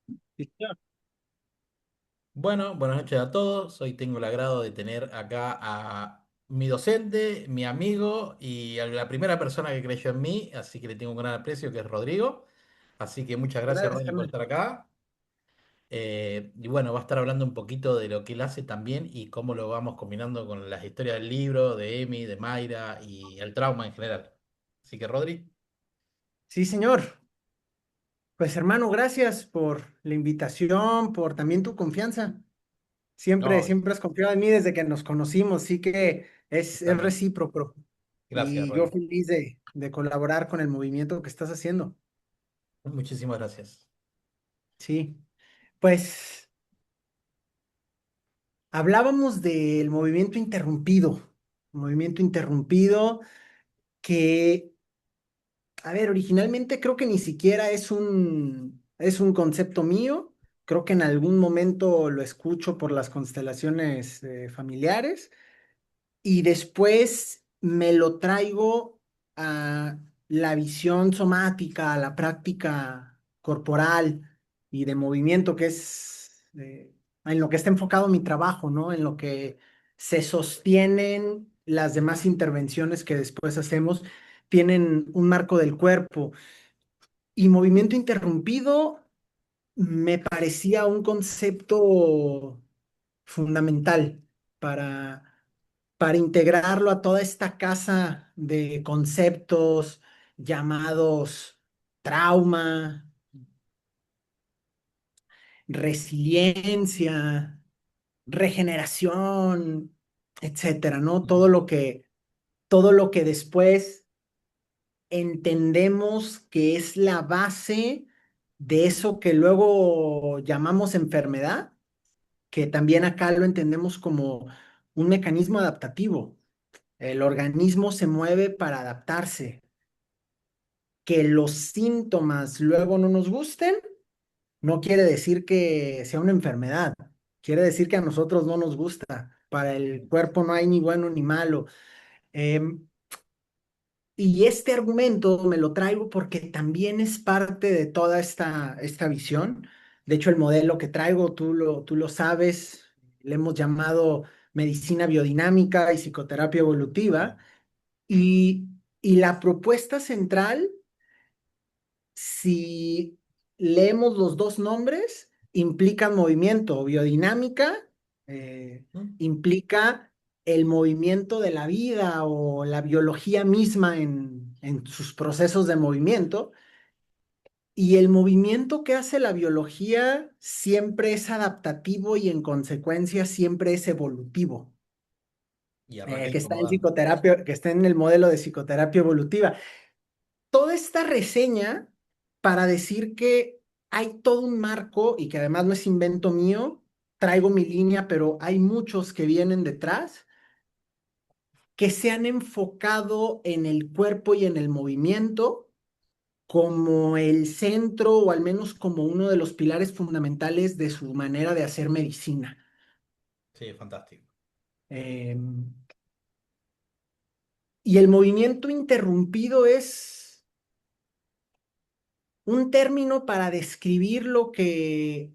Sí, señor. Bueno, buenas noches a todos. Hoy tengo el agrado de tener acá a mi docente, mi amigo y a la primera persona que creyó en mí, así que le tengo un gran aprecio, que es Rodrigo. Así que muchas gracias, Gracias, Rodrigo, por carnal. estar acá. Y bueno, va a estar hablando un poquito de lo que él hace también y cómo lo vamos combinando con las historias del libro, de Emi, de Mayra y el trauma en general. Así que, Rodri, Sí, señor. Pues hermano, gracias por la invitación, por también tu confianza. Siempre, no, siempre has confiado en mí desde que nos conocimos, sí que es totalmente. recíproco. Gracias, Y yo Rodri. feliz de colaborar con el movimiento que estás haciendo. Muchísimas gracias. Sí. Pues hablábamos del movimiento interrumpido que, a ver, originalmente creo que ni siquiera es un concepto mío. Creo que en algún momento lo escucho por las constelaciones familiares y después me lo traigo a la visión somática, a la práctica corporal y de movimiento, que es en lo que está enfocado mi trabajo, ¿no? En lo que se sostienen las demás intervenciones que después hacemos, tienen un marco del cuerpo. Y movimiento interrumpido me parecía un concepto fundamental para integrarlo a toda esta casa de conceptos llamados trauma, resiliencia, regeneración, etcétera, ¿no? Todo lo que después entendemos que es la base de eso que luego llamamos enfermedad, que también acá lo entendemos como un mecanismo adaptativo. El organismo se mueve para adaptarse. Que los síntomas luego no nos gusten, no quiere decir que sea una enfermedad. Quiere decir que a nosotros no nos gusta. Para el cuerpo no hay ni bueno ni malo. Em, y este argumento me lo traigo porque también es parte de toda esta visión. De hecho, el modelo que traigo, tú lo sabes, le hemos llamado medicina biodinámica y psicoterapia evolutiva. Sí. Y, y la propuesta central, si leemos los dos nombres, implican movimiento. Biodinámica ¿Mm? implica el movimiento de la vida o la biología misma en sus procesos de movimiento. Y el movimiento que hace la biología siempre es adaptativo y en consecuencia siempre es evolutivo, Y arranca que está en incomodando. psicoterapia, que está en el modelo de psicoterapia evolutiva. Toda esta reseña para decir que hay todo un marco y que además no es invento mío, traigo mi línea, pero hay muchos que vienen detrás que se han enfocado en el cuerpo y en el movimiento como el centro o al menos como uno de los pilares fundamentales de su manera de hacer medicina. Sí, fantástico. Em, y el movimiento interrumpido es un término para describir lo que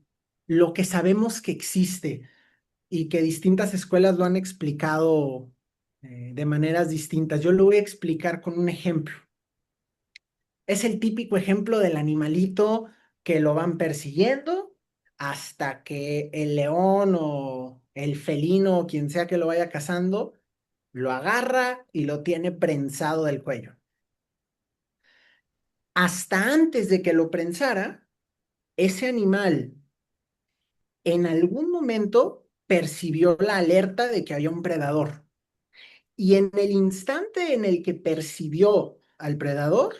sabemos que existe y que distintas escuelas lo han explicado de maneras distintas. Yo lo voy a explicar con un ejemplo. Es el típico ejemplo del animalito que lo van persiguiendo hasta que el león o el felino o quien sea que lo vaya cazando lo agarra y lo tiene prensado del cuello. Hasta antes de que lo prensara, ese animal en algún momento percibió la alerta de que había un predador. Y en el instante en el que percibió al predador,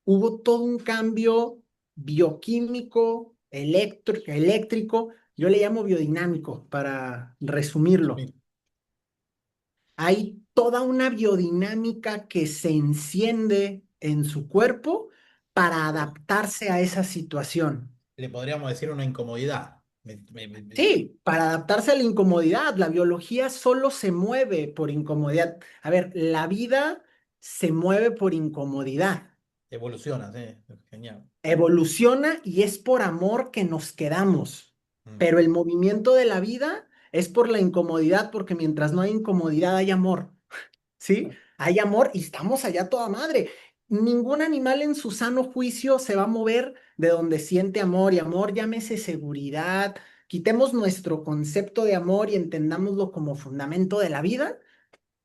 hubo todo un cambio bioquímico, eléctrico, yo le llamo biodinámico para resumirlo. Sí. Hay toda una biodinámica que se enciende en su cuerpo para adaptarse a esa situación. Le podríamos decir una incomodidad. Sí, para adaptarse a la incomodidad, la biología solo se mueve por incomodidad. A ver, la vida se mueve por incomodidad. Evoluciona, sí, genial. Evoluciona y es por amor que nos quedamos. Mm, Pero el movimiento de la vida es por la incomodidad, porque mientras no hay incomodidad hay amor. ¿Sí? claro, Hay amor y estamos allá toda madre. Ningún animal en su sano juicio se va a mover de donde siente amor y amor, llámese seguridad. Quitemos nuestro concepto de amor y entendámoslo como fundamento de la vida.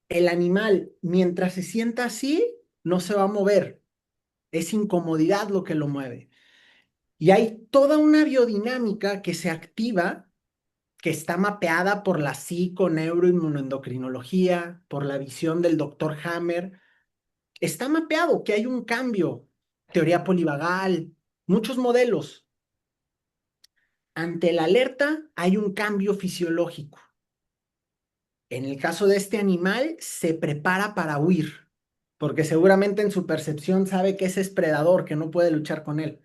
El animal, mientras se sienta así, no se va a mover. Es incomodidad lo que lo mueve. Y hay toda una biodinámica que se activa, que está mapeada por la psico-neuroinmunoendocrinología, por la visión del doctor Hammer. Está mapeado que hay un cambio, teoría polivagal, muchos modelos. Ante la alerta hay un cambio fisiológico. En el caso de este animal, se prepara para huir, porque seguramente en su percepción sabe que ese es predador, que no puede luchar con él.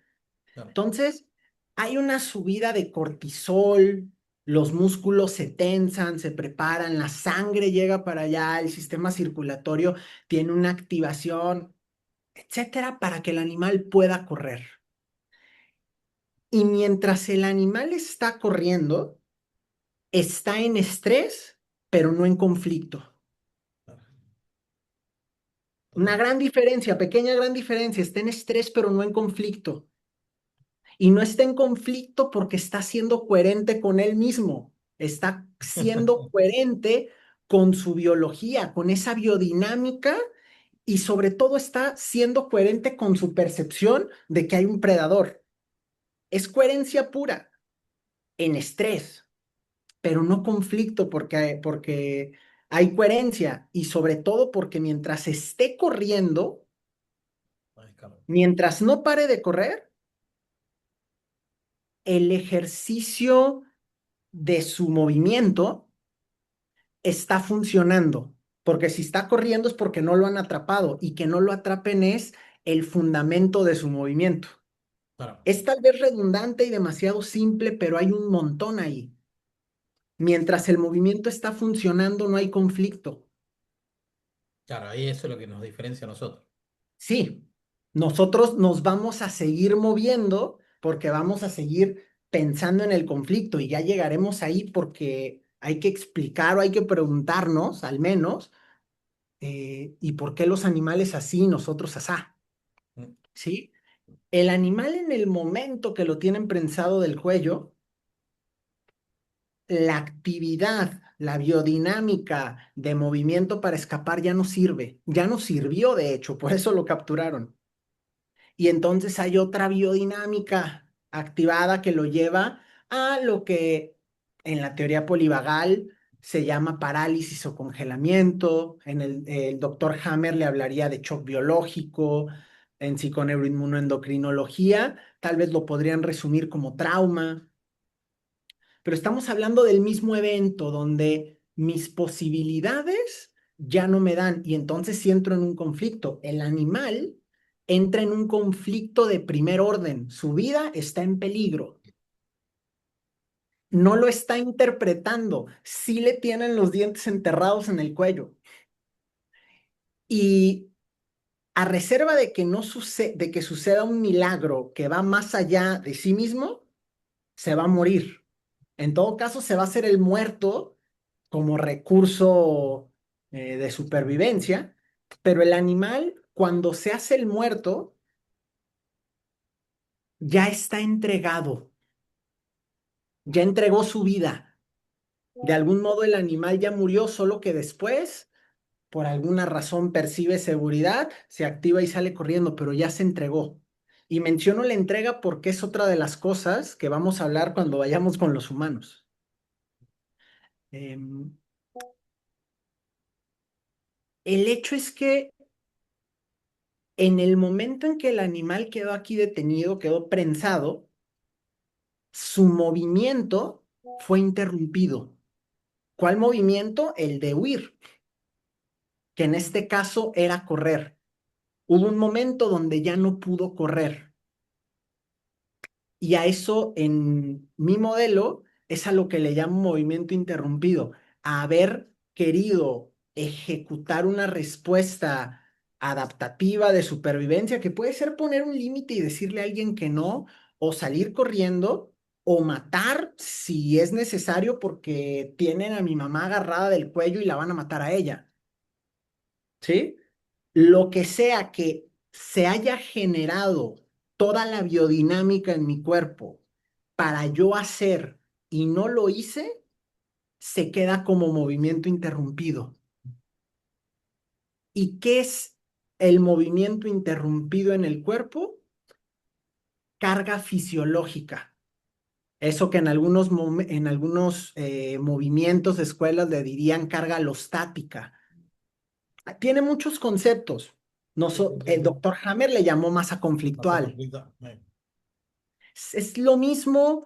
claro, Entonces, hay una subida de cortisol, los músculos se tensan, se preparan, la sangre llega para allá, el sistema circulatorio tiene una activación, etcétera, para que el animal pueda correr. Y mientras el animal está corriendo, está en estrés, pero no en conflicto. claro, Una total, gran diferencia, pequeña gran diferencia, está en estrés, pero no en conflicto. Y no está en conflicto porque está siendo coherente con él mismo, está siendo coherente con su biología, con esa biodinámica y sobre todo está siendo coherente con su percepción de que hay un predador. Es coherencia pura en estrés, pero no conflicto porque hay coherencia y sobre todo porque mientras esté corriendo, ay, claro, mientras no pare de correr, el ejercicio de su movimiento está funcionando, porque si está corriendo es porque no lo han atrapado y que no lo atrapen es el fundamento de su movimiento. claro, Es tal vez redundante y demasiado simple, pero hay un montón ahí. Mientras el movimiento está funcionando, no hay conflicto. claro, ahí eso es lo que nos diferencia a nosotros. Sí, nosotros nos vamos a seguir moviendo porque vamos a seguir pensando en el conflicto y ya llegaremos ahí porque hay que explicar o hay que preguntarnos, al menos, ¿y por qué los animales así, nosotros asá? Mm, ¿Sí? El animal en el momento que lo tienen prensado del cuello, la actividad, la biodinámica de movimiento para escapar ya no sirve, ya no sirvió de hecho, por eso lo capturaron. Y entonces hay otra biodinámica activada que lo lleva a lo que en la teoría polivagal se llama parálisis o congelamiento. El doctor Hammer le hablaría de shock biológico. En psiconeuroinmunoendocrinología, tal vez lo podrían resumir como trauma. Pero estamos hablando del mismo evento donde mis posibilidades ya no me dan y entonces sí entro en un conflicto. El animal entra en un conflicto de primer orden. Su vida está en peligro. No lo está interpretando. Sí le tienen los dientes enterrados en el cuello. Y a reserva de que no sucede, de que suceda un milagro que va más allá de sí mismo, se va a morir. En todo caso, se va a hacer el muerto como recurso de supervivencia, pero el animal, cuando se hace el muerto, ya está entregado, ya entregó su vida. De algún modo el animal ya murió, solo que después, por alguna razón, percibe seguridad, se activa y sale corriendo, pero ya se entregó. Y menciono la entrega porque es otra de las cosas que vamos a hablar cuando vayamos con los humanos. Em, el hecho es que en el momento en que el animal quedó aquí detenido, quedó prensado, su movimiento fue interrumpido. ¿Cuál movimiento? El de huir, que en este caso era correr. Hubo un momento donde ya no pudo correr y a eso en mi modelo es a lo que le llamo movimiento interrumpido, a haber querido ejecutar una respuesta adaptativa de supervivencia, que puede ser poner un límite y decirle a alguien que no, o salir corriendo, o matar si es necesario porque tienen a mi mamá agarrada del cuello y la van a matar a ella, ¿sí? Lo que sea que se haya generado toda la biodinámica en mi cuerpo para yo hacer y no lo hice, se queda como movimiento interrumpido. ¿Y qué es el movimiento interrumpido en el cuerpo? Carga fisiológica. Eso que en algunos movimientos de escuelas le dirían carga alostática. Tiene muchos conceptos. Sí, sí, sí, El sí. doctor Hammer le llamó masa Pasa conflictual. conflicto. Es lo mismo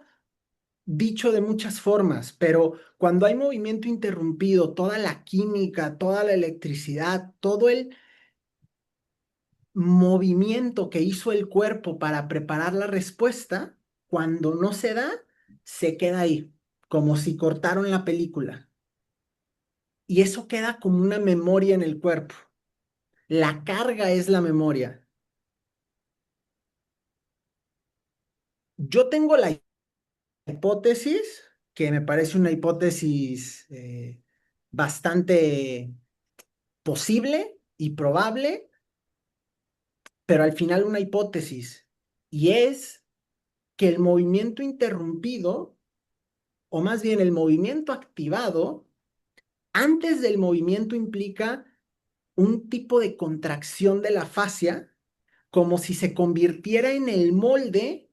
dicho de muchas formas, pero cuando hay movimiento interrumpido, toda la química, toda la electricidad, todo el movimiento que hizo el cuerpo para preparar la respuesta, cuando no se da, se queda ahí, como si cortaron la película. Y eso queda como una memoria en el cuerpo. La carga es la memoria. Yo tengo la hipótesis, que me parece una hipótesis bastante posible y probable, pero al final una hipótesis, y es que el movimiento interrumpido, o más bien el movimiento activado, antes del movimiento implica un tipo de contracción de la fascia, como si se convirtiera en el molde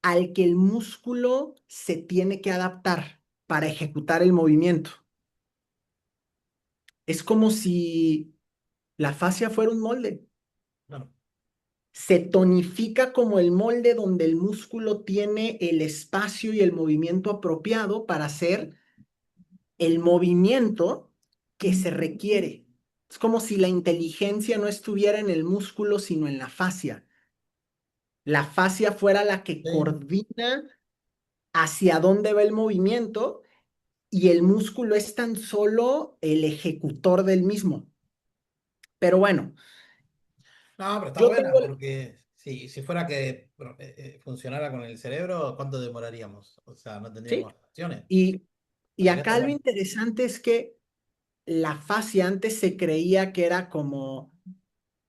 al que el músculo se tiene que adaptar para ejecutar el movimiento. Es como si la fascia fuera un molde. Claro. Se tonifica como el molde donde el músculo tiene el espacio y el movimiento apropiado para hacer el movimiento que se requiere. Es como si la inteligencia no estuviera en el músculo, sino en la fascia. La fascia fuera la que Sí. coordina hacia dónde va el movimiento y el músculo es tan solo el ejecutor del mismo. Pero bueno, No, pero está yo buena, tengo, porque si fuera que funcionara con el cerebro, ¿cuánto demoraríamos? O sea, no tendríamos sí, acciones. y, y Podría estar acá lo bueno. interesante es que la fascia antes se creía que era como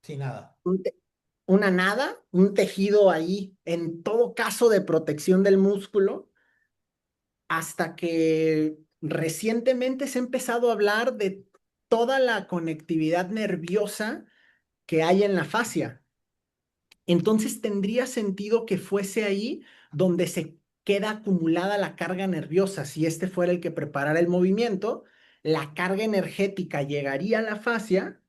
Sí, nada. un una nada, un tejido ahí, en todo caso de protección del músculo, hasta que recientemente se ha empezado a hablar de toda la conectividad nerviosa que hay en la fascia. Entonces tendría sentido que fuese ahí donde se queda acumulada la carga nerviosa. Si este fuera el que preparara el movimiento, la carga energética llegaría a la fascia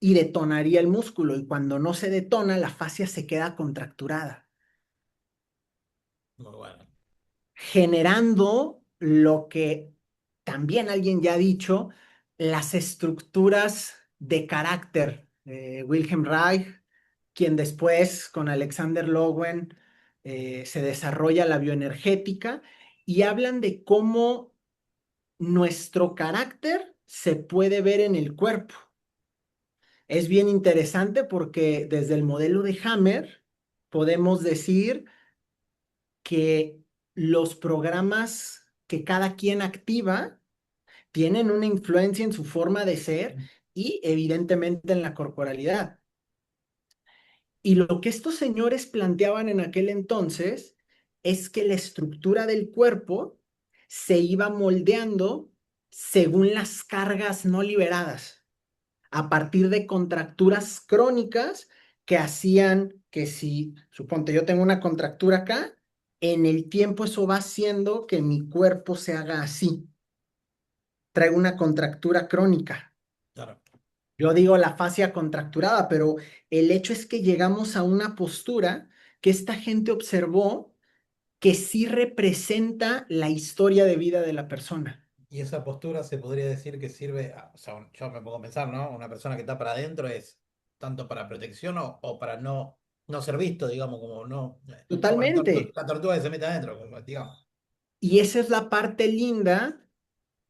y detonaría el músculo. Y cuando no se detona, la fascia se queda contracturada, Muy bueno. generando lo que también alguien ya ha dicho, las estructuras de carácter. Wilhelm Reich, quien después con Alexander Lowen se desarrolla la bioenergética y hablan de cómo nuestro carácter se puede ver en el cuerpo. Es bien interesante porque desde el modelo de Hammer podemos decir que los programas que cada quien activa tienen una influencia en su forma de ser y evidentemente en la corporalidad. Y lo que estos señores planteaban en aquel entonces es que la estructura del cuerpo se iba moldeando según las cargas no liberadas, a partir de contracturas crónicas que hacían que si, suponte, yo tengo una contractura acá, en el tiempo eso va haciendo que mi cuerpo se haga así. Traigo una contractura crónica. Claro. Yo digo la fascia contracturada, pero el hecho es que llegamos a una postura que esta gente observó que sí representa la historia de vida de la persona. Y esa postura se podría decir que sirve, o sea, yo me pongo a pensar, ¿no? Una persona que está para adentro es tanto para protección o para no ser visto, digamos, como no, como Totalmente. la tortuga que se mete adentro, como, digamos. Y esa es la parte linda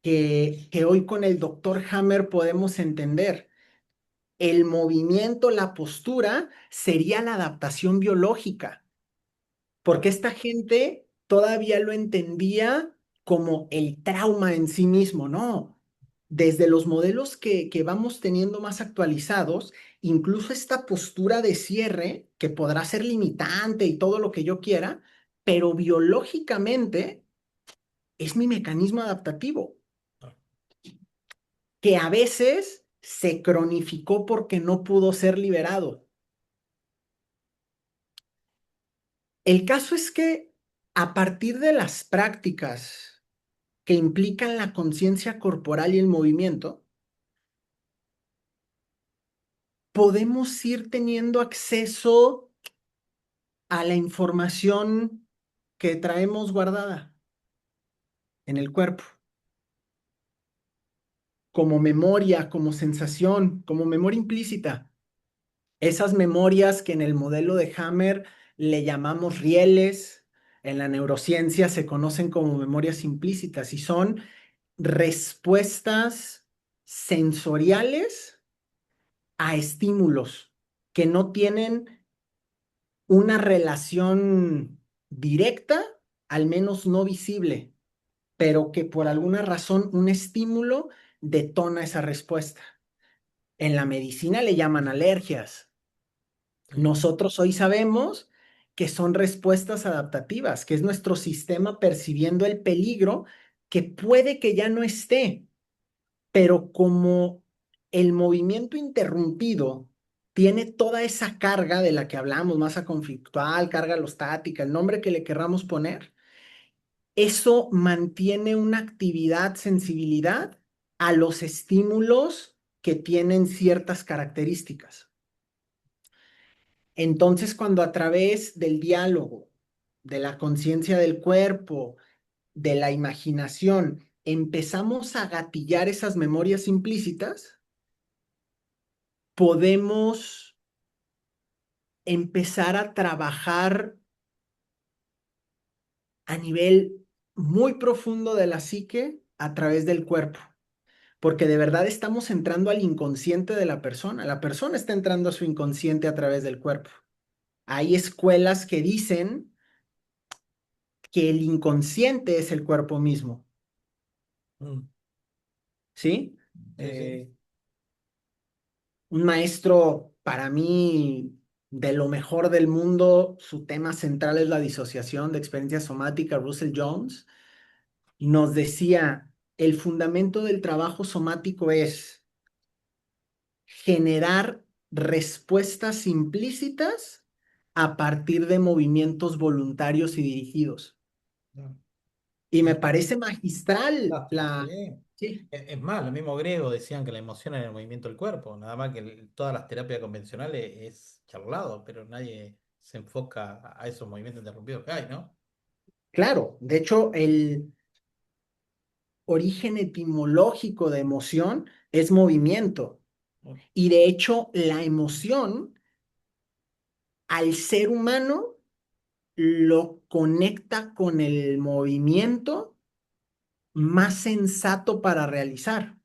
que hoy con el doctor Hammer podemos entender. el movimiento, la postura, sería la adaptación biológica, porque Claro. esta gente todavía lo entendía como el trauma en sí mismo, ¿no? Desde los modelos que vamos teniendo más actualizados, incluso esta postura de cierre, que podrá ser limitante y todo lo que yo quiera, pero biológicamente es mi mecanismo adaptativo, Claro. que a veces se cronificó porque no pudo ser liberado. El caso es que a partir de las prácticas que implican la conciencia corporal y el movimiento, podemos ir teniendo acceso a la información que traemos guardada en el cuerpo, como memoria, como sensación, como memoria implícita. Esas memorias que en el modelo de Hammer le llamamos rieles, en la neurociencia se conocen como memorias implícitas y son respuestas sensoriales a estímulos que no tienen una relación directa, al menos no visible, pero que por alguna razón un estímulo detona esa respuesta. En la medicina le llaman alergias. Sí. Nosotros hoy sabemos que son respuestas adaptativas, que es nuestro sistema percibiendo el peligro que puede que ya no esté, pero como el movimiento interrumpido tiene toda esa carga de la que hablamos, masa conflictual, carga alostática, el nombre que le querramos poner, eso mantiene una actividad, sensibilidad a los estímulos que tienen ciertas características. Entonces, cuando a través del diálogo, de la conciencia del cuerpo, de la imaginación, empezamos a gatillar esas memorias implícitas, podemos empezar a trabajar a nivel muy profundo de la psique a través del cuerpo, porque de verdad estamos entrando al inconsciente de la persona está entrando a su inconsciente a través del cuerpo. Hay escuelas que dicen que el inconsciente es el cuerpo mismo, Mm. ¿sí? Sí, sí. Eh, un maestro para mí de lo mejor del mundo, su tema central es la disociación de experiencia somática, Russell Jones, nos decía, el fundamento del trabajo somático es generar respuestas implícitas a partir de movimientos voluntarios y dirigidos. No. Y me Es parece magistral fantástico, sí. la... Sí, Es más, los mismos griegos decían que la emoción era el movimiento del cuerpo, nada más que todas las terapias convencionales es charlado, pero nadie se enfoca a esos movimientos interrumpidos que hay, ¿no? claro. De hecho, el origen etimológico de emoción es movimiento. Mm. Y de hecho, la emoción al ser humano lo conecta con el movimiento más sensato para realizar.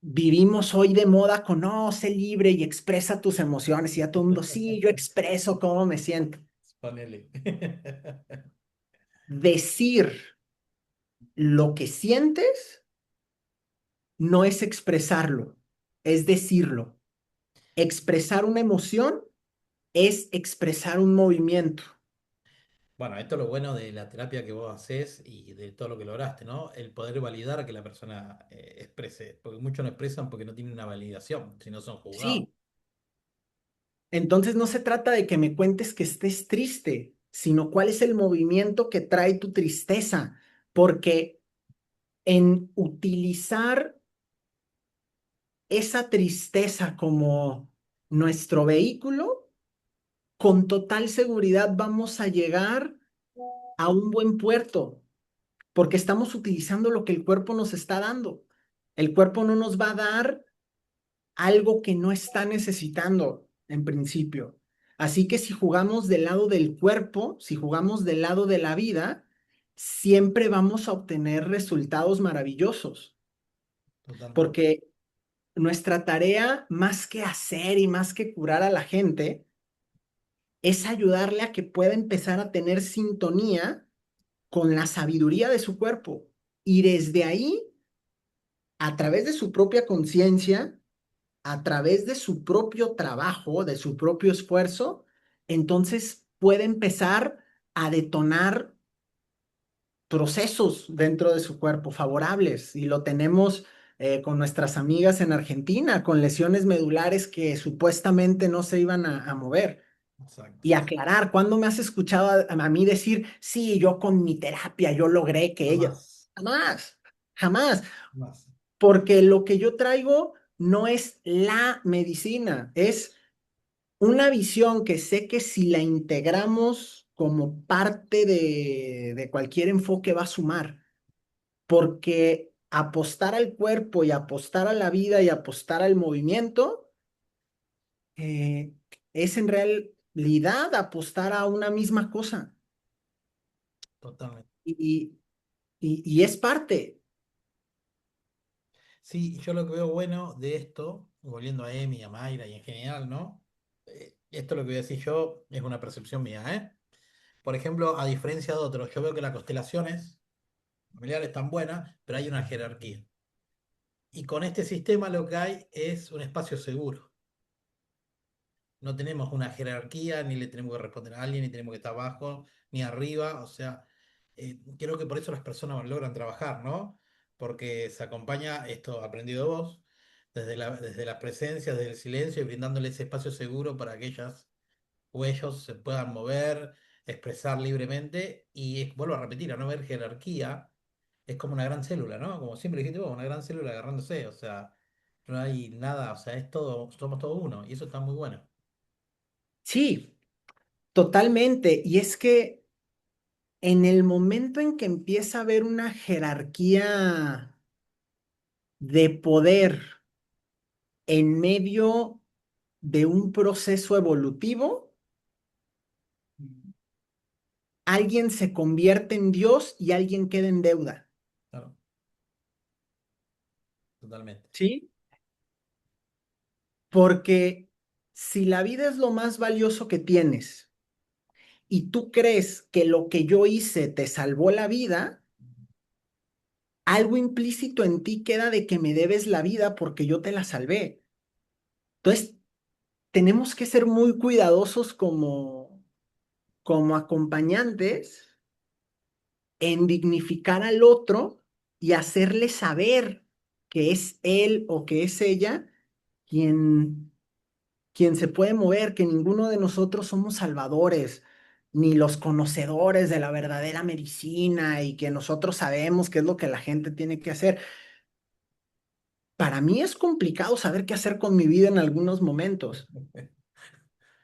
Vivimos hoy de moda con, no, sé libre y expresa tus emociones. Y a todo el mundo, sí, yo expreso cómo me siento. Ponele. Decir lo que sientes no es expresarlo, es decirlo. Expresar una emoción es expresar un movimiento. Bueno, esto es lo bueno de la terapia que vos haces y de todo lo que lograste, ¿no? El poder validar que la persona exprese, porque muchos no expresan porque no tienen una validación, si no son juzgados. Sí, entonces no se trata de que me cuentes que estés triste, sino cuál es el movimiento que trae tu tristeza, porque en utilizar esa tristeza como nuestro vehículo, con total seguridad vamos a llegar a un buen puerto, porque estamos utilizando lo que el cuerpo nos está dando. El cuerpo no nos va a dar algo que no está necesitando en principio. Así que si jugamos del lado del cuerpo, si jugamos del lado de la vida, siempre vamos a obtener resultados maravillosos, Totalmente. porque nuestra tarea, más que hacer y más que curar a la gente, es ayudarle a que pueda empezar a tener sintonía con la sabiduría de su cuerpo. Y desde ahí, a través de su propia conciencia, a través de su propio trabajo, de su propio esfuerzo, entonces puede empezar a detonar procesos dentro de su cuerpo favorables. Y lo tenemos con nuestras amigas en Argentina, con lesiones medulares que supuestamente no se iban a mover. Exacto. Y aclarar, ¿cuándo me has escuchado a mí decir, sí, yo con mi terapia, yo logré que ella? Jamás, Jamás, jamás, jamás. porque lo que yo traigo no es la medicina, es una visión que sé que si la integramos como parte de cualquier enfoque va a sumar, porque apostar al cuerpo y apostar a la vida y apostar al movimiento eh, es en realidad apostar a una misma cosa Totalmente. y, y es parte. Sí, yo lo que veo bueno de esto, volviendo a Emi, a Mayra y en general, ¿no? Esto lo que voy a decir yo es una percepción mía, ¿eh? Por ejemplo, a diferencia de otros, yo veo que las constelaciones familiares están buenas, pero hay una jerarquía. Y con este sistema lo que hay es un espacio seguro. No tenemos una jerarquía, ni le tenemos que responder a alguien, ni tenemos que estar abajo, ni arriba. O sea, creo que por eso las personas logran trabajar, ¿no? Porque se acompaña esto aprendido de vos, desde la presencia, desde el silencio y brindándole ese espacio seguro para que ellas o ellos se puedan mover, expresar libremente. Y vuelvo a repetir, a no ver jerarquía, es como una gran célula, ¿no? Como siempre dijiste vos, una gran célula agarrándose. O sea, no hay nada, o sea, es todo, somos todo uno, y eso está muy bueno. Sí, totalmente. Y es que en el momento en que empieza a haber una jerarquía de poder en medio de un proceso evolutivo, alguien se convierte en Dios y alguien queda en deuda. Claro, totalmente. ¿Sí? Porque si la vida es lo más valioso que tienes y tú crees que lo que yo hice te salvó la vida, algo implícito en ti queda de que me debes la vida porque yo te la salvé. Entonces, tenemos que ser muy cuidadosos como acompañantes en dignificar al otro y hacerle saber que es él o que es ella quien, quien se puede mover, que ninguno de nosotros somos salvadores, ni los conocedores de la verdadera medicina y que nosotros sabemos qué es lo que la gente tiene que hacer. Para mí es complicado saber qué hacer con mi vida en algunos momentos.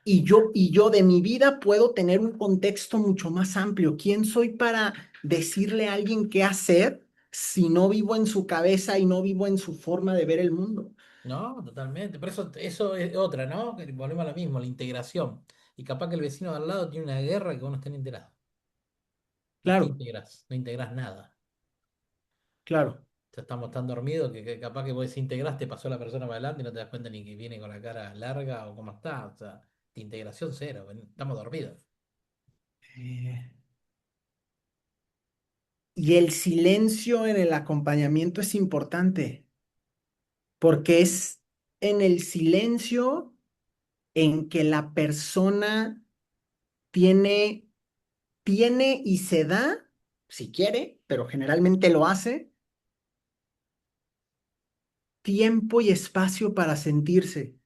Y yo de mi vida puedo tener un contexto mucho más amplio. ¿Quién soy para decirle a alguien qué hacer si no vivo en su cabeza y no vivo en su forma de ver el mundo? No, totalmente. Por eso es otra, ¿no? Que volvemos a lo mismo, la integración. Y capaz que el vecino de al lado tiene una guerra que vos no estás enterado. ¿Y qué Claro, integrás? No integrás nada. claro. Ya estamos tan dormidos que capaz que vos desintegraste, pasó la persona para adelante y no te das cuenta ni que viene con la cara larga o cómo está. O sea, de integración cero. Estamos dormidos. Eh, y el silencio en el acompañamiento es importante porque es en el silencio en que la persona tiene, tiene y se da, si quiere, pero generalmente lo hace tiempo y espacio para sentirse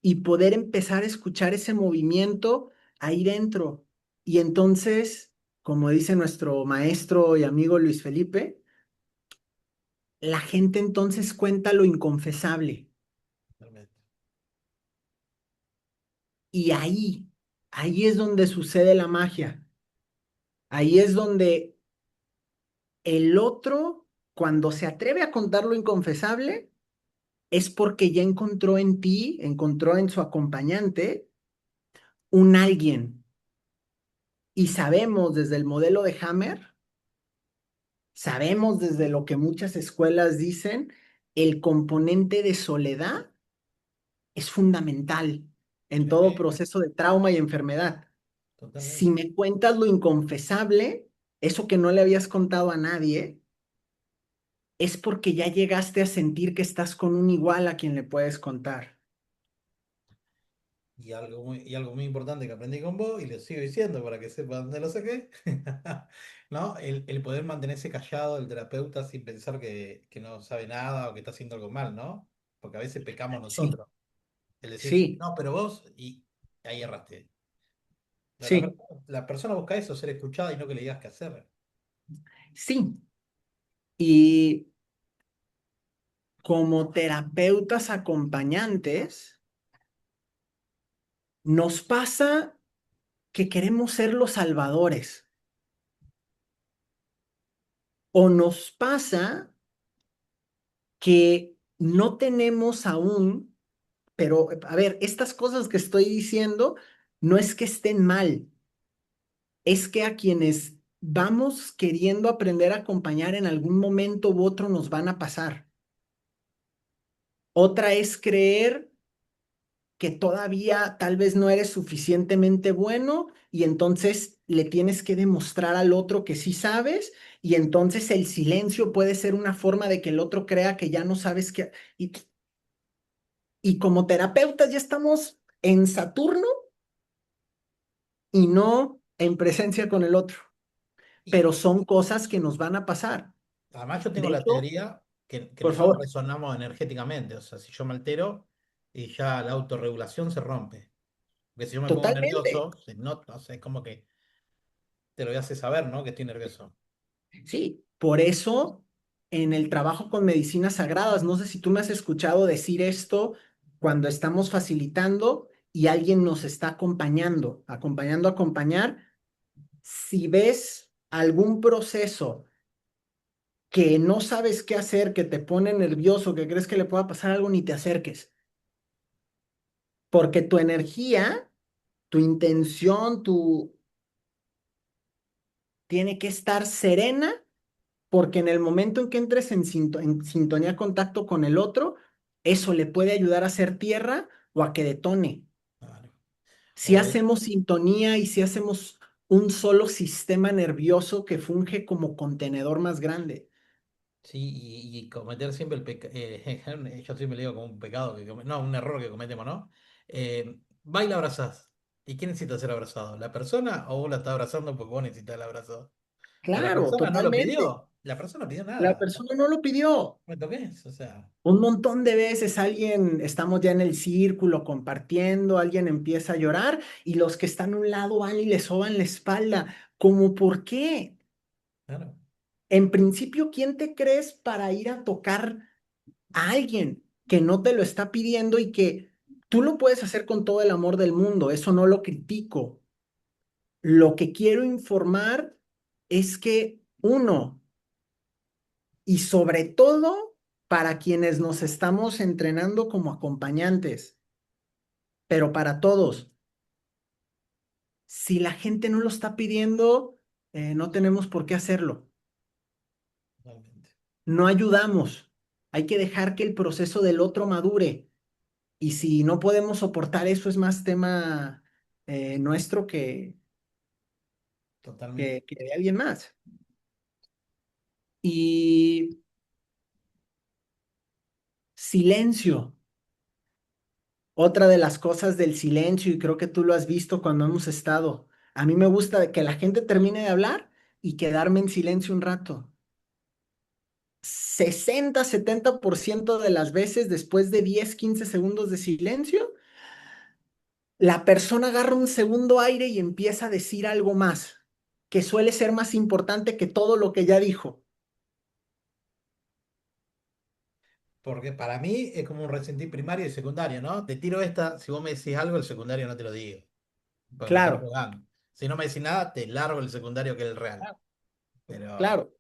y poder empezar a escuchar ese movimiento ahí dentro. Y entonces, como dice nuestro maestro y amigo Luis Felipe, la gente entonces cuenta lo inconfesable. Totalmente. Y ahí es donde sucede la magia. Ahí es donde el otro, cuando se atreve a contar lo inconfesable, es porque ya encontró en ti, encontró en su acompañante un alguien. Y sabemos desde el modelo de Hammer, sabemos desde lo que muchas escuelas dicen, el componente de soledad es fundamental en todo Sí, proceso de trauma y enfermedad. Si totalmente. me cuentas lo inconfesable, eso que no le habías contado a nadie, es porque ya llegaste a sentir que estás con un igual a quien le puedes contar. Y algo muy importante que aprendí con vos y lo sigo diciendo para que sepa dónde lo saqué, ¿no? El poder mantenerse callado del terapeuta sin pensar que no sabe nada o que está haciendo algo mal, ¿no? Porque a veces pecamos Sí, nosotros. El decir, sí, no, pero vos, y ahí erraste. sí, La persona busca eso, ser escuchada y no que le digas qué hacer. sí. Y como terapeutas acompañantes, nos pasa que queremos ser los salvadores o nos pasa que no tenemos aún, pero a ver, estas cosas que estoy diciendo no es que estén mal, es que a quienes vamos queriendo aprender a acompañar en algún momento u otro nos van a pasar. Otra es creer que todavía tal vez no eres suficientemente bueno y entonces le tienes que demostrar al otro que sí sabes y entonces el silencio puede ser una forma de que el otro crea que ya no sabes qué. Y como terapeutas ya estamos en Saturno y no en presencia con el otro, pero Y son cosas que nos van a pasar. además yo tengo De la hecho, teoría que por nosotros favor, resonamos energéticamente. O sea, si yo me altero y ya la autorregulación se rompe. Porque si yo me pongo totalmente. nervioso, se nota, o sea, es como que te lo hace saber, ¿no? Que estoy nervioso. Sí, por eso en el trabajo con medicinas sagradas, no sé si tú me has escuchado decir esto cuando estamos facilitando y alguien nos está acompañando, acompañando, acompañar. Si ves algún proceso que no sabes qué hacer, que te pone nervioso, que crees que le pueda pasar algo, ni te acerques, porque tu energía, tu intención, tu tiene que estar serena porque en el momento en que entres en sintonía, contacto con el otro, eso le puede ayudar a hacer tierra o a que detone. Claro. Si O de, hacemos sintonía y si hacemos un solo sistema nervioso que funge como contenedor más grande. sí, y cometer siempre el pecado, yo siempre le digo como un pecado, no, un error que cometemos, ¿no? Va y la abrazás. ¿Y quién necesita ser abrazado? ¿La persona o vos la estás abrazando porque vos necesitas el abrazo? O la Claro, persona no lo totalmente. pidió. La persona no pidió La nada. persona no lo pidió. ¿Me toques? O sea, Un montón de veces alguien, estamos ya en el círculo compartiendo, alguien empieza a llorar y los que están a un lado van y le soban la espalda. ¿Cómo por qué? claro, En principio, ¿quién te crees para ir a tocar a alguien que no te lo está pidiendo y que tú lo puedes hacer con todo el amor del mundo? Eso no lo critico. Lo que quiero informar es que uno, y sobre todo para quienes nos estamos entrenando como acompañantes, pero para todos, si la gente no lo está pidiendo, no tenemos por qué hacerlo. totalmente. No ayudamos. Hay que dejar que el proceso del otro madure. Y si no podemos soportar eso, es más tema nuestro Totalmente. que de alguien más. Y silencio. Otra de las cosas del silencio, y creo que tú lo has visto cuando hemos estado. A mí me gusta que la gente termine de hablar y quedarme en silencio un rato. 60-70% de las veces, después de 10-15 segundos de silencio, la persona agarra un segundo aire y empieza a decir algo más, que suele ser más importante que todo lo que ya dijo. Porque para mí es como un resentir primario y secundario, ¿no? Te tiro esta, si vos me decís algo, el secundario no te lo digo, porque me estás Claro, jugando. Si no me decís nada, te largo el secundario que es el real. Pero claro,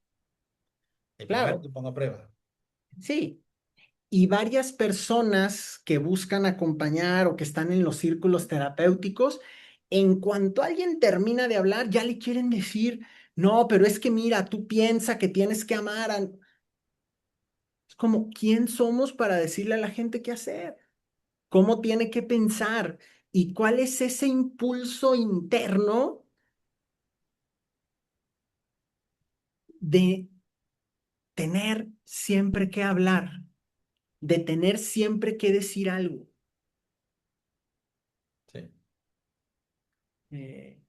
el primero claro, te pongo a prueba. sí. Y varias personas que buscan acompañar o que están en los círculos terapéuticos, en cuanto alguien termina de hablar, ya le quieren decir, no, pero es que mira, tú piensas que tienes que amar a... Es como, ¿quién somos para decirle a la gente qué hacer? ¿Cómo tiene que pensar? ¿Y cuál es ese impulso interno de tener siempre que hablar, de tener siempre que decir algo? Sí, Eh,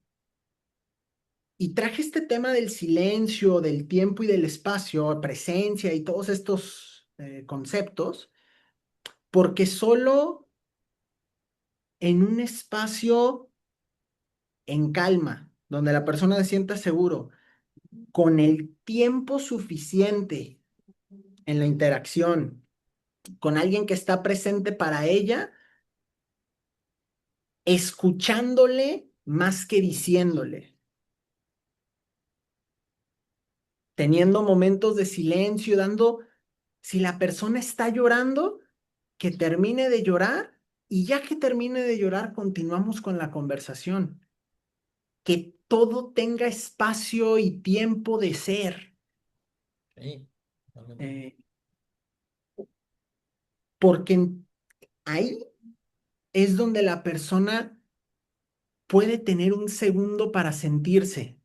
y traje este tema del silencio, del tiempo y del espacio, presencia y todos estos conceptos, porque solo en un espacio en calma, donde la persona se sienta seguro, con el tiempo suficiente en la interacción, con alguien que está presente para ella, escuchándole más que diciéndole, teniendo momentos de silencio, dando, si la persona está llorando, que termine de llorar y ya que termine de llorar, continuamos con la conversación, que todo tenga espacio y tiempo de ser. sí, totalmente. eh, porque ahí es donde la persona puede tener un segundo para sentirse.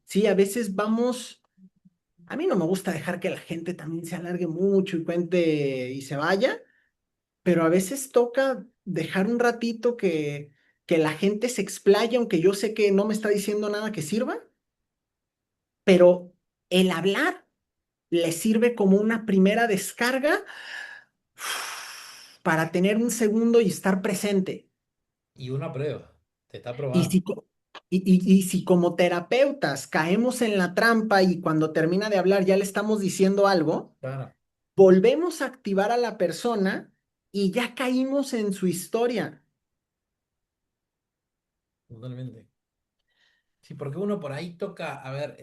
Sí, a veces vamos, a mí no me gusta dejar que la gente también se alargue mucho y cuente y se vaya, pero a veces toca dejar un ratito que la gente se explaye, aunque yo sé que no me está diciendo nada que sirva, pero el hablar le sirve como una primera descarga para tener un segundo y estar presente. Y una prueba, te está Y probando. si, y si como terapeutas caemos en la trampa y cuando termina de hablar ya le estamos diciendo algo, Claro, volvemos a activar a la persona y ya caímos en su historia. totalmente. Sí, porque uno por ahí toca, a ver,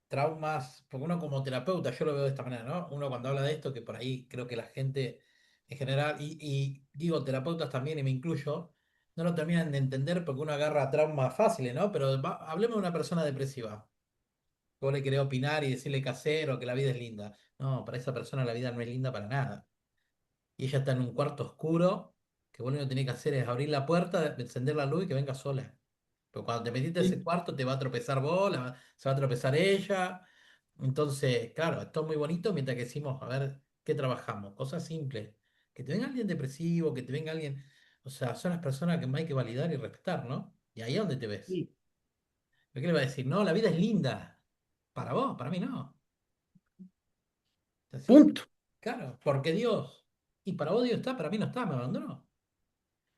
traumas, porque uno como terapeuta, yo lo veo de esta manera, ¿no? Uno cuando habla de esto, que por ahí creo que la gente en general, y digo terapeutas también, y me incluyo, no lo terminan de entender porque uno agarra traumas fáciles, ¿no? Pero hablemos de una persona depresiva. Vos le querés opinar y decirle qué hacer o que la vida es linda. No, para esa persona la vida no es linda para nada. Y ella está en un cuarto oscuro, que vos lo único que tenés que hacer es abrir la puerta, encender la luz y que venga sola. Pero cuando te metiste a ese Sí. cuarto te va a tropezar vos, se va a tropezar ella. Entonces, claro, esto es muy bonito mientras que decimos, a ver, ¿qué trabajamos? Cosas simples. Que te venga alguien depresivo, que te venga alguien... O sea, son las personas que más hay que validar y respetar, ¿no? Y ahí es donde te ves. Sí, ¿Pero qué le va a decir? No, la vida es linda. Para vos, para mí no. Así, punto. claro, porque Dios. Y para vos Dios está, para mí no está, me abandonó.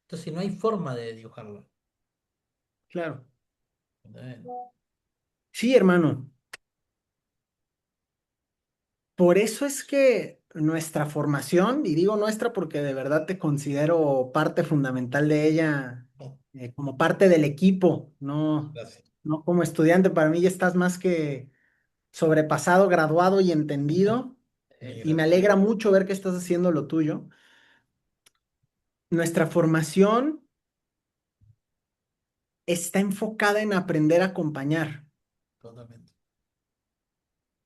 Entonces no hay forma de dibujarlo. Claro. ¿Entendés? Sí, hermano. Por eso es que nuestra formación, y digo nuestra porque de verdad te considero parte fundamental de ella, como parte del equipo, no, Gracias. no como estudiante. Para mí ya estás más que sobrepasado, graduado y entendido, Mil y me gracias. alegra mucho ver que estás haciendo lo tuyo. Nuestra formación está enfocada en aprender a acompañar, Totalmente.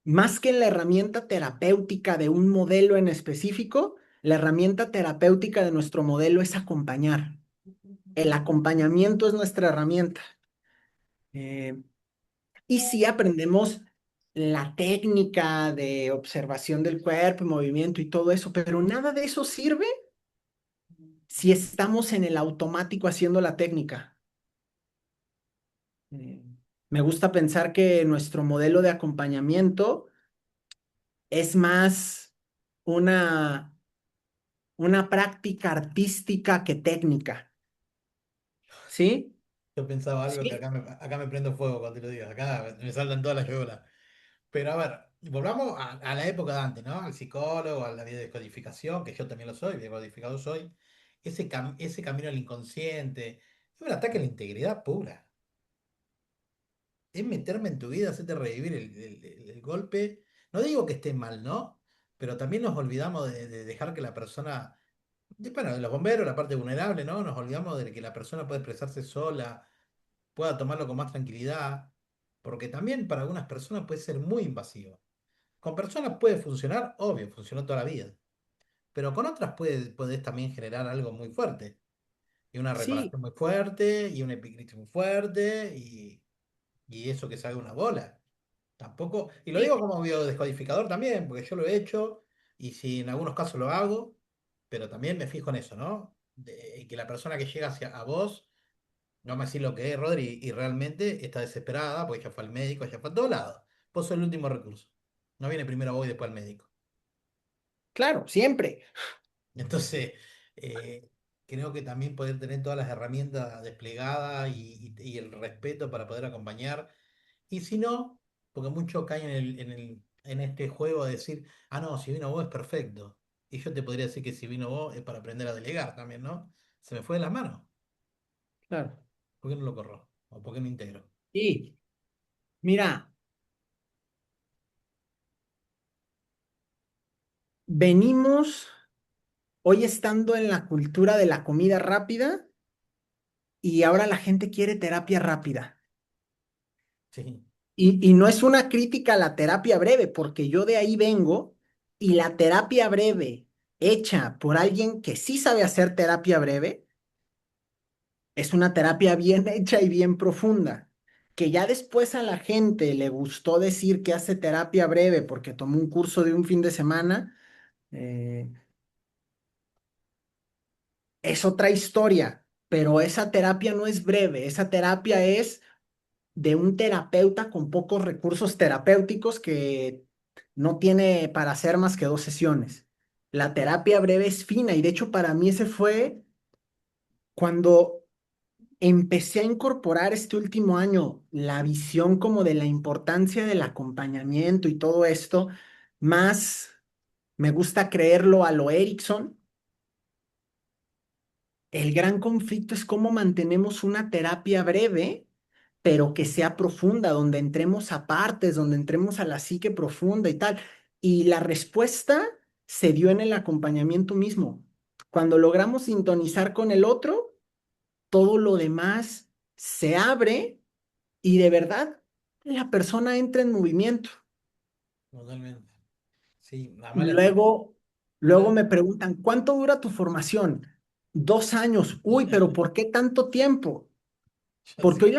más que en la herramienta terapéutica de un modelo en específico. La herramienta terapéutica de nuestro modelo es acompañar. El acompañamiento es nuestra herramienta. Eh, y sí aprendemos la técnica de observación del cuerpo, movimiento y todo eso, pero nada de eso sirve si estamos en el automático haciendo la técnica. Eh, Me gusta pensar que nuestro modelo de acompañamiento es más una, una práctica artística que técnica. ¿Sí? Yo pensaba algo que Sí. acá me prendo fuego cuando te lo digas. Acá me saltan todas las yolas. Pero a ver, volvamos a la época de antes, ¿no? Al psicólogo, a la biodescodificación, que yo también lo soy, biodescodificador soy. Ese camino al inconsciente. Es un ataque a la integridad pura. Es meterme en tu vida, hacerte revivir el golpe. No digo que esté mal, ¿no? Pero también nos olvidamos de dejar que la persona, bueno, de los bomberos, la parte vulnerable, ¿no? Nos olvidamos de que la persona puede expresarse sola, pueda tomarlo con más tranquilidad, porque también para algunas personas puede ser muy invasivo. Con personas puede funcionar, obvio, funcionó toda la vida. Pero con otras puedes también generar algo muy fuerte. Y una Sí, reparación muy fuerte, y una epicrisis muy fuerte, y eso que salga una bola. Tampoco, y lo sí, digo como biodescodificador también, porque yo lo he hecho, y si en algunos casos lo hago, pero también me fijo en eso, ¿no? Que la persona que llega hacia a vos, no me decís lo que es, Rodri, y realmente está desesperada, porque ya fue al médico, ya fue a todos lados. Vos sos el último recurso. No viene primero vos y después al médico. claro, siempre. Entonces, eh, creo que también poder tener todas las herramientas desplegadas y el respeto para poder acompañar. Y si no, porque muchos caen en este juego de decir, ah, no, si vino vos es perfecto. Y yo te podría decir que si vino vos es para aprender a delegar también, ¿no? Se me fue de las manos. Claro. ¿Por qué no lo corro? ¿O por qué no integro? Sí, mira, venimos hoy estando en la cultura de la comida rápida y ahora la gente quiere terapia rápida. Sí, Y no es una crítica a la terapia breve, porque yo de ahí vengo y la terapia breve hecha por alguien que sí sabe hacer terapia breve es una terapia bien hecha y bien profunda. Que ya después a la gente le gustó decir que hace terapia breve porque tomó un curso de un fin de semana, eh, es otra historia, pero esa terapia no es breve, esa terapia es de un terapeuta con pocos recursos terapéuticos que no tiene para hacer más que 2 sesiones. La terapia breve es fina y de hecho para mí ese fue cuando empecé a incorporar este último año la visión como de la importancia del acompañamiento y todo esto, más me gusta creerlo a lo Erickson. El gran conflicto es cómo mantenemos una terapia breve, pero que sea profunda, donde entremos a partes, donde entremos a la psique profunda y tal. Y la respuesta se dio en el acompañamiento mismo. Cuando logramos sintonizar con el otro, todo lo demás se abre y de verdad la persona entra en movimiento. totalmente. Sí, nada más Luego, luego la- me preguntan, ¿cuánto dura tu formación? 2 años. Uy, pero ¿por qué tanto tiempo? ya Porque sé.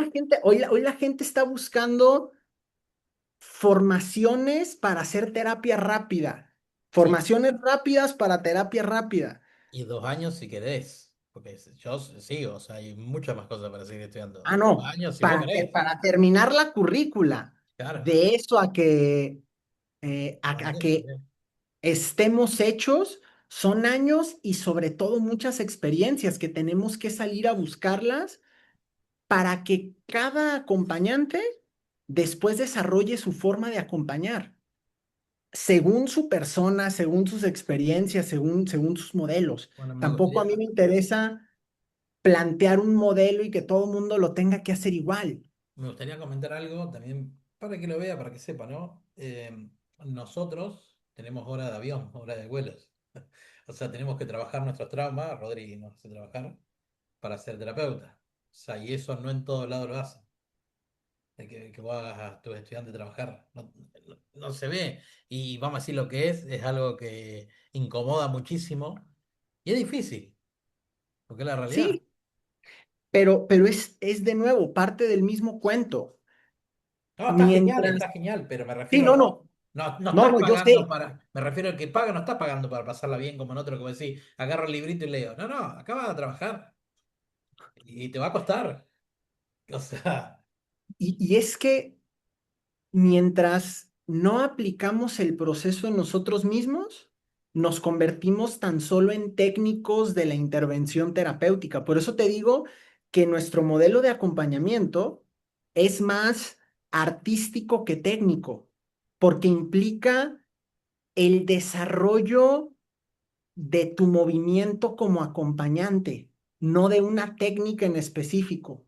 hoy la gente está buscando formaciones para hacer terapia rápida, Sí, formaciones rápidas para terapia rápida. y 2 años si querés, porque yo sigo, o sea, hay muchas más cosas para seguir estudiando. Ah, 2 años si vos querés. para terminar la currícula, Claro, de eso a que, a ¿cuánto si que querés? estemos hechos, son años y sobre todo muchas experiencias que tenemos que salir a buscarlas para que cada acompañante después desarrolle su forma de acompañar, según su persona, según sus experiencias, según sus modelos. Bueno, Tampoco a mí me interesa plantear un modelo y que todo el mundo lo tenga que hacer igual. me gustaría comentar algo también para que lo vea, para que sepa, ¿no? Nosotros tenemos hora de avión, hora de vuelos. O sea, tenemos que trabajar nuestros traumas, Rodri nos hace trabajar para ser terapeuta. O sea, y eso no en todo lado lo hacen. Que vos hagas a tus estudiantes trabajar. No se ve. Y vamos a decir lo que es algo que incomoda muchísimo. Y es difícil, porque es la realidad. Sí, pero es de nuevo parte del mismo cuento. No, Mientras, está genial, pero me sí, refiero, no, no, no, no no, estás no, yo pagando sé. para, me refiero al que paga, no está pagando para pasarla bien como en otro, como decir, agarro el librito y leo. No, no, acá vas a trabajar y te va a costar. O sea, Y es que mientras no aplicamos el proceso en nosotros mismos, nos convertimos tan solo en técnicos de la intervención terapéutica. Por eso te digo que nuestro modelo de acompañamiento es más artístico que técnico, porque implica el desarrollo de tu movimiento como acompañante, no de una técnica en específico.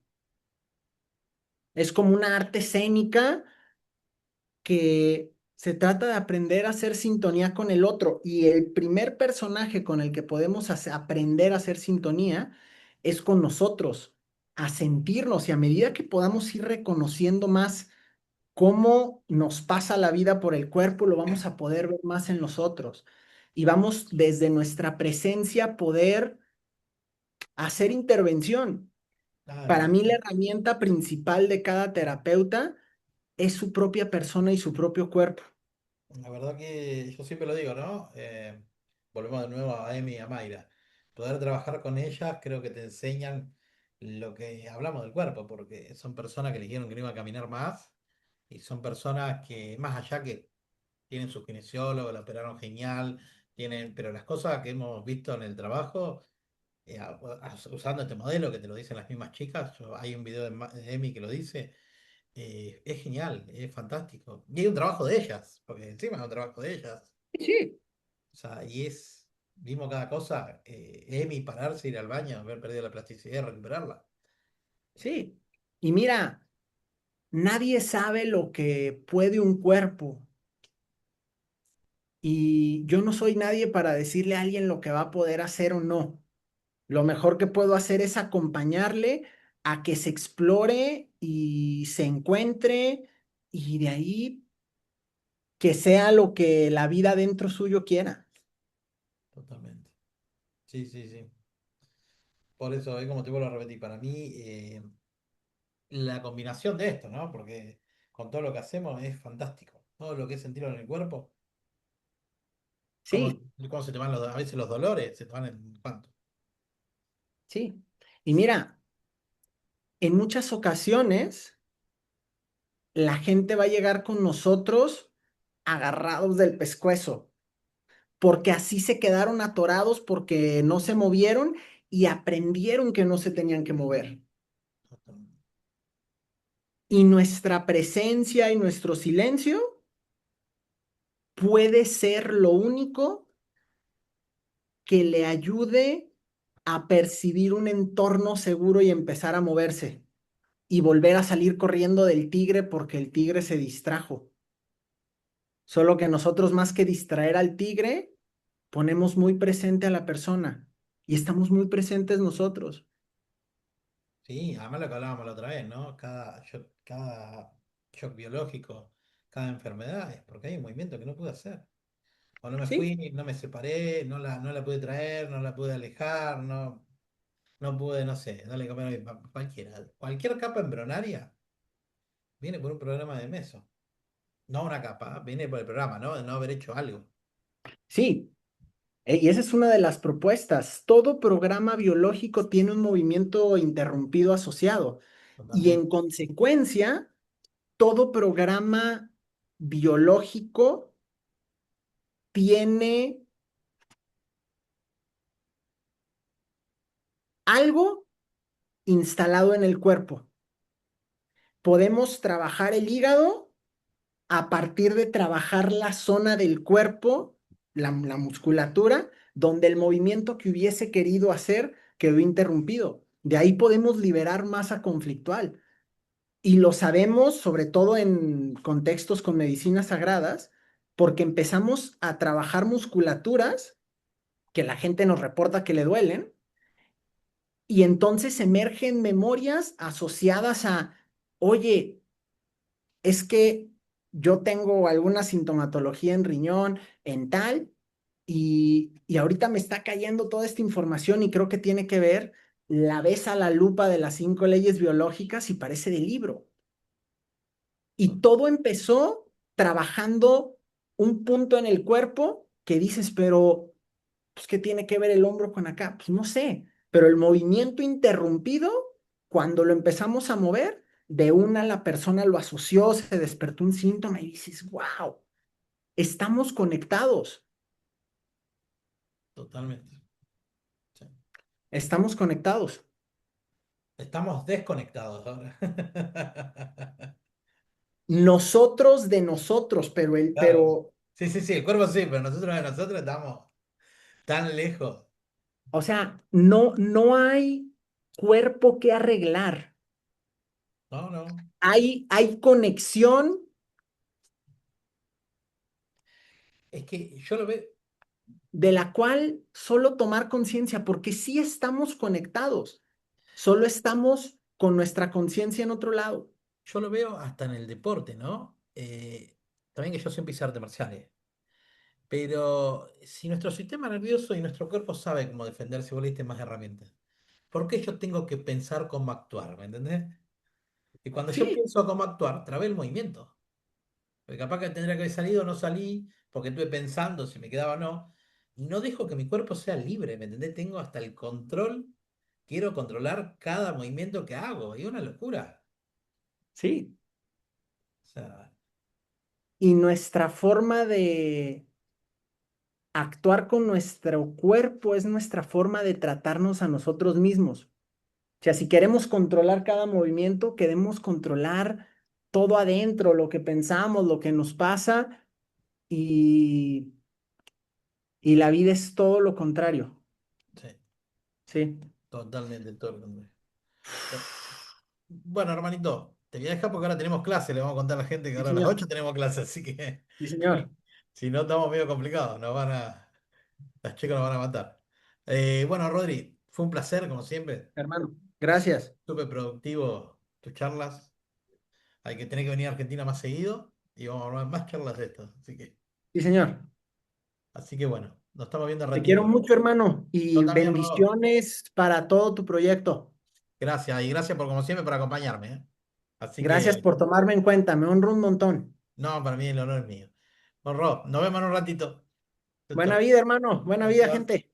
Es como una arte escénica que se trata de aprender a hacer sintonía con el otro y el primer personaje con el que podemos aprender a hacer sintonía es con nosotros, a sentirnos y a medida que podamos ir reconociendo más cómo nos pasa la vida por el cuerpo, lo vamos a poder ver más en nosotros. Y vamos desde nuestra presencia poder hacer intervención. Para Claro, mí la herramienta principal de cada terapeuta es su propia persona y su propio cuerpo. la verdad que yo siempre lo digo, ¿no? Volvemos de nuevo a Emi y a Mayra. Poder trabajar con ellas creo que te enseñan lo que hablamos del cuerpo, porque son personas que le dijeron que no iba a caminar más y son personas que, más allá que tienen su kinesiólogo, la operaron genial, tienen, pero las cosas que hemos visto en el trabajo, usando este modelo que te lo dicen las mismas chicas, hay un video de Emi que lo dice, es genial, es fantástico. Y hay un trabajo de ellas, porque encima es un trabajo de ellas. Sí, O sea, vimos cada cosa, Emi pararse, ir al baño, haber perdido la plasticidad, recuperarla. sí. Y mira, nadie sabe lo que puede un cuerpo. Y yo no soy nadie para decirle a alguien lo que va a poder hacer o no. Lo mejor que puedo hacer es acompañarle a que se explore y se encuentre y de ahí que sea lo que la vida dentro suyo quiera. Totalmente. Sí, sí, sí. Por eso, es como te vuelvo a repetir, para mí la combinación de esto, ¿no? Porque con todo lo que hacemos es fantástico. Todo lo que es sentirlo en el cuerpo, cómo, Sí, cómo se te van a veces los dolores, se te van en cuánto. sí. Y mira, en muchas ocasiones la gente va a llegar con nosotros agarrados del pescuezo, porque así se quedaron atorados porque no se movieron y aprendieron que no se tenían que mover. Y nuestra presencia y nuestro silencio puede ser lo único que le ayude a percibir un entorno seguro y empezar a moverse y volver a salir corriendo del tigre porque el tigre se distrajo. Solo que nosotros más que distraer al tigre, ponemos muy presente a la persona y estamos muy presentes nosotros. Sí, además lo que hablábamos la otra vez, ¿no? Cada shock biológico, cada enfermedad es porque hay un movimiento que no pude hacer. O no me Sí, fui, no me separé, no la pude traer, no la pude alejar, no pude, no sé, darle comer a cualquiera. Cualquier capa embrionaria viene por un programa de meso. No una capa, viene por el programa, ¿no? De no haber hecho algo. sí. Y esa es una de las propuestas. Todo programa biológico tiene un movimiento interrumpido asociado y Totalmente. en consecuencia, todo programa biológico tiene algo instalado en el cuerpo. Podemos trabajar el hígado a partir de trabajar la zona del cuerpo, la musculatura, donde el movimiento que hubiese querido hacer quedó interrumpido. De ahí podemos liberar masa conflictual. Y lo sabemos sobre todo en contextos con medicinas sagradas, porque empezamos a trabajar musculaturas que la gente nos reporta que le duelen, y entonces emergen memorias asociadas a, oye, es que yo tengo alguna sintomatología en riñón, en tal, y ahorita me está cayendo toda esta información y creo que tiene que ver, la ves a la lupa de las 5 leyes biológicas y parece de libro. Y todo empezó trabajando un punto en el cuerpo que dices, pero, pues, ¿qué tiene que ver el hombro con acá? Pues no sé, pero el movimiento interrumpido, cuando lo empezamos a mover, de una la persona lo asoció, se despertó un síntoma y dices, wow, estamos conectados, Totalmente. Sí. estamos conectados. Estamos desconectados ahora. Nosotros de nosotros, pero Claro. Sí, sí, sí, el cuerpo sí, pero nosotros de nosotros estamos tan lejos. o sea, no hay cuerpo que arreglar. No, no. Hay conexión Es que yo lo veo. de la cual solo tomar conciencia, porque sí estamos conectados, solo estamos con nuestra conciencia en otro lado. yo lo veo hasta en el deporte, ¿no? También que yo siempre hice artes marciales. Pero si nuestro sistema nervioso y nuestro cuerpo sabe cómo defenderse, vos le diste más herramientas. ¿Por qué yo tengo que pensar cómo actuar? ¿Me entendés? Y cuando yo Sí, pienso cómo actuar, trabé el movimiento. Porque capaz que tendría que haber salido, no salí, porque estuve pensando si me quedaba o no. Y no dejo que mi cuerpo sea libre, ¿me entendés? Tengo hasta el control. Quiero controlar cada movimiento que hago. Y es una locura. sí. O sea, Y nuestra forma de actuar con nuestro cuerpo es nuestra forma de tratarnos a nosotros mismos. O sea, si queremos controlar cada movimiento, queremos controlar todo adentro, lo que pensamos, lo que nos pasa, y, y la vida es todo lo contrario. sí, Sí, totalmente todo lo contrario. Bueno, hermanito, te voy a dejar porque ahora tenemos clase. Le vamos a contar a la gente que sí, ahora a las señor. 8 tenemos clase, así que Sí, señor. si no estamos medio complicados, las chicas nos van a matar. Bueno, Rodri, fue un placer, como siempre. Hermano, gracias. Súper productivo tus charlas. Hay que tener que venir a Argentina más seguido y vamos a armar más charlas de estas. Sí, señor. Así que bueno, nos estamos viendo al Te quiero ratito. mucho, hermano, Yo y también, Rod. bendiciones para todo tu proyecto. Gracias y gracias por como siempre por acompañarme, ¿eh? Así Gracias que, por tomarme en cuenta, me honro un montón. no, para mí el honor es mío. Bueno, Rod, nos vemos en un ratito. Chau, Buena chau. vida, hermano, buena vida, Adiós. gente.